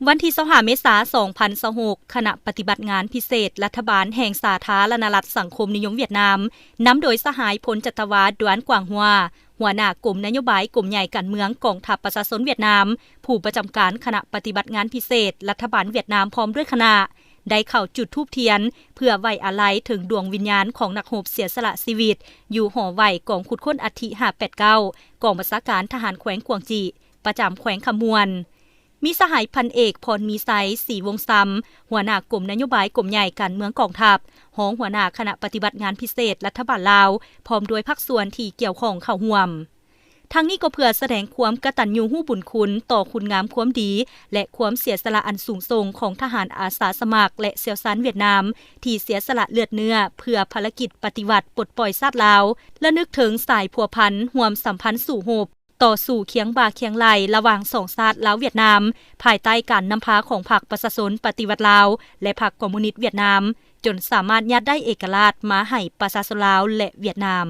วันที่25 เมษายน 2026 คณะปฏิบัติงานพิเศษรัฐบาลแห่งสาธารณรัฐสังคมนิยมเวียดนามนำโดยสหายพลจัตวาดวนกวางฮัวหัวหน้ากลุ่มนโยบายกลุ่มใหญ่การเมืองกองทัพประชาชนเวียดนามผู้ประจำการคณะปฏิบัติงานพิเศษรัฐบาลเวียดนามพร้อมด้วยคณะได้เข้าจุดธูปเทียนเพื่อไว้อาลัยถึงดวงวิญญาณของนักรบเสียสละชีวิตอยู่หอไว้กองขุดค้นอัฐิ589กองบัญชาการทหารแขวงกวางจีประจำแขวงขมวนมีสหายพันเอกพรมีไซศรีวงซ้ำหัวหน้ากลุ่มนโยบายกลุ่มใหญ่การเมืองกองทัพห้องหัวหน้าคณะปฏิบัติงานพิเศษรัฐบาลลาวพร้อมด้วยภาคส่วนที่เกี่ยวข้องเข้าร่วมทั้งนี้ก็เพื่อแสดงความกตัญญูรู้บุญคุณต่อคุณงามความดีและความเสียสละอันสูงส่งของทหารอาสาสมัครและเสี่ยวซานเวียดนามที่เสียสละเลือดเนื้อเพื่อภารกิจปฏิวัติปลดปล่อยชาติลาวและนึกถึงสายพัวพันร่วมสัมพันธ์สู่โหบต่อสู่เคียงบ่าเคียงไหลระหว่างสองชาติลาวเวียดนามภายใต้การนำพาของพรรคประชาชนปฏิวัติลาวและพรรคคอมมิวนิสต์เวียดนามจนสามารถยัดได้เอกราชมาให้ประชาชนลาวและเวียดนาม